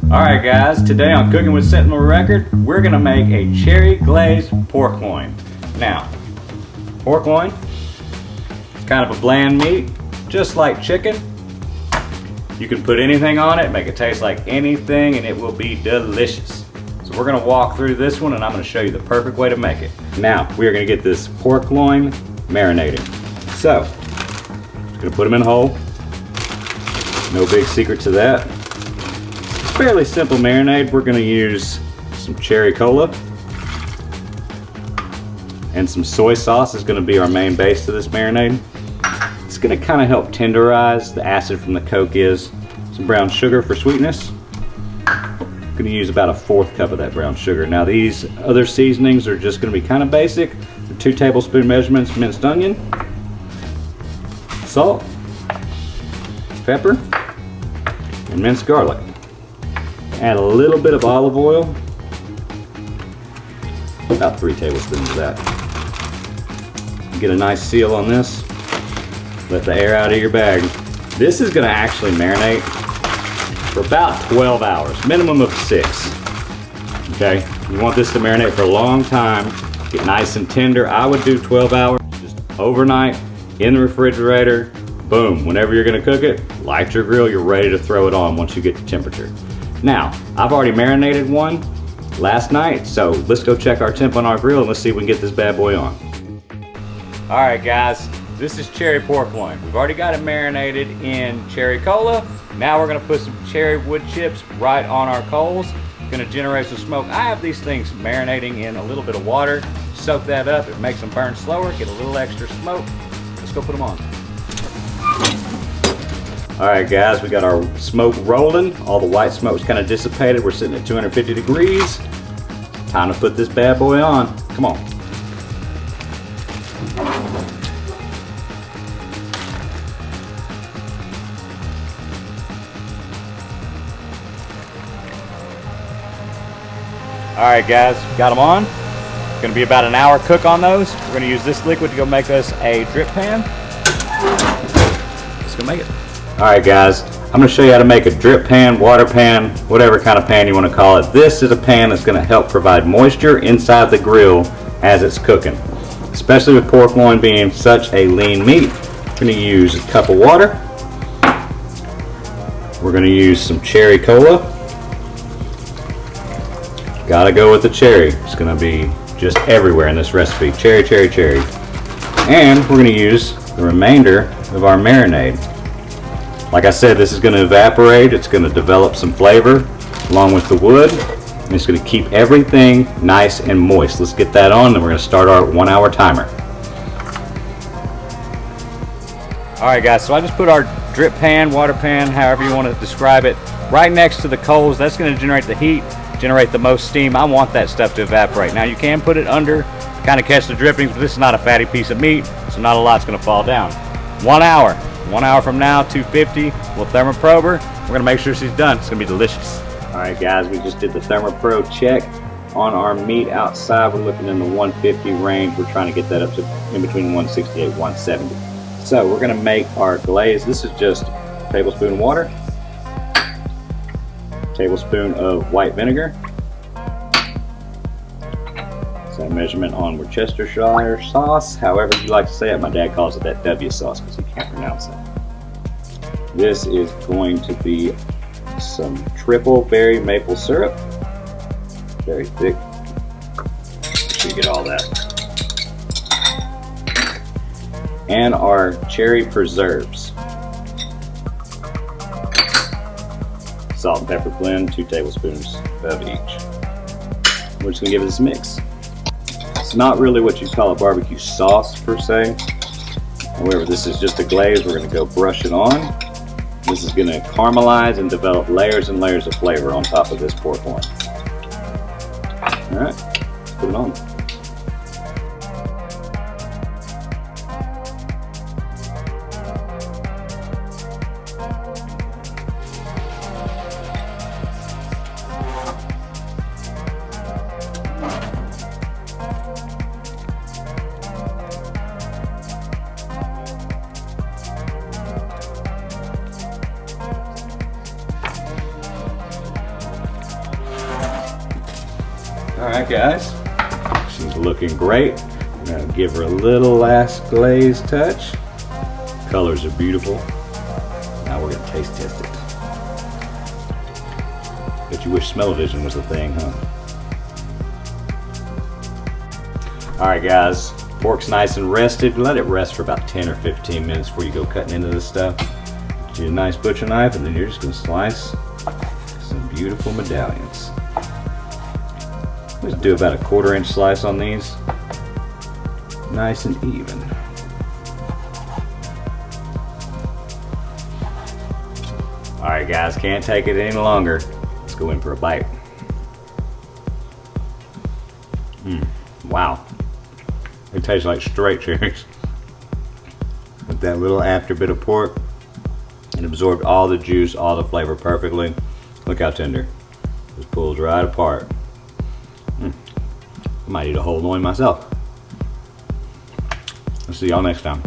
Alright guys, today on Cooking with Sentinel-Record, we're going to make a cherry glazed pork loin. Now, pork loin, it's kind of a bland meat, just like chicken. You can put anything on it, make it taste like anything, and it will be delicious. So we're going to walk through this one and I'm going to show you the perfect way to make it. Now, we are going to get this pork loin marinated. So, just going to put them in whole. No big secret to that. Fairly simple marinade. We're going to use some cherry cola and some soy sauce is going to be our main base to this marinade. It's going to kind of help tenderize. The acid from the Coke is some brown sugar for sweetness. I'm going to use about a 1/4 cup of that brown sugar. Now these other seasonings are just going to be kind of basic. 2 tablespoon measurements minced onion, salt, pepper, and minced garlic. Add a little bit of olive oil, about 3 tablespoons of that. Get a nice seal on this. Let the air out of your bag. This is going to actually marinate for about 12 hours, minimum of 6. Okay, you want this to marinate for a long time, get nice and tender. I would do 12 hours, just overnight in the refrigerator. Boom, whenever you're going to cook it, light your grill, you're ready to throw it on once you get the temperature. Now, I've already marinated one last night, so let's go check our temp on our grill and let's see if we can get this bad boy on. Alright guys, this is cherry pork loin. We've already got it marinated in cherry cola. Now we're going to put some cherry wood chips right on our coals. Going to generate some smoke. I have these things marinating in a little bit of water. Soak that up, it makes them burn slower, get a little extra smoke. Let's go put them on. Alright guys, we got our smoke rolling. All the white smoke's kind of dissipated. We're sitting at 250 degrees. Time to put this bad boy on. Come on. Alright guys, got them on. It's going to be about an hour cook on those. We're going to use this liquid to go make us a drip pan. Let's go make it. Alright guys, I'm going to show you how to make a drip pan, water pan, whatever kind of pan you want to call it. This is a pan that's going to help provide moisture inside the grill as it's cooking. Especially with pork loin being such a lean meat. We're going to use a cup of water. We're going to use some cherry cola. Gotta go with the cherry. It's going to be just everywhere in this recipe. Cherry, cherry, cherry. And we're going to use the remainder of our marinade. Like I said, this is going to evaporate. It's going to develop some flavor along with the wood. And it's going to keep everything nice and moist. Let's get that on and we're going to start our 1 hour timer. Alright guys, so I just put our drip pan, water pan, however you want to describe it, right next to the coals. That's going to generate the heat, generate the most steam. I want that stuff to evaporate. Now you can put it under, kind of catch the drippings, but this is not a fatty piece of meat, so not a lot's going to fall down. 1 hour. 1 hour from now, 250, we'll thermoprobe her. We're going to make sure she's done. It's going to be delicious. Alright guys, we just did the thermoprobe check on our meat outside. We're looking in the 150 range. We're trying to get that up to in between 168 and 170. So we're going to make our glaze. This is just a tablespoon water, tablespoon of white vinegar. That measurement on Worcestershire sauce, however you like to say it. My dad calls it that W sauce because he can't pronounce it. This is going to be some triple berry maple syrup. Very thick. Make sure you get all that. And our cherry preserves. Salt and pepper blend, 2 tablespoons of each. We're just going to give this a mix. It's not really what you call a barbecue sauce per se. However, this is just a glaze. We're going to go brush it on. This is going to caramelize and develop layers and layers of flavor on top of this pork loin. Alright, let's put it on. All right, guys. She's looking great. I'm gonna give her a little last glaze touch. Colors are beautiful. Now we're gonna taste test it. Bet you wish smell-o-vision was a thing, huh? All right, guys. Pork's nice and rested. Let it rest for about 10 or 15 minutes before you go cutting into this stuff. Get you a nice butcher knife, and then you're just gonna slice some beautiful medallions. Let's do about a 1/4 inch slice on these. Nice and even. All right, guys, can't take it any longer. Let's go in for a bite. Wow. It tastes like straight cherries. With that little after bit of pork, it absorbed all the juice, all the flavor perfectly. Look how tender. Just pulls right apart. I might eat a whole loin myself. I'll see y'all next time.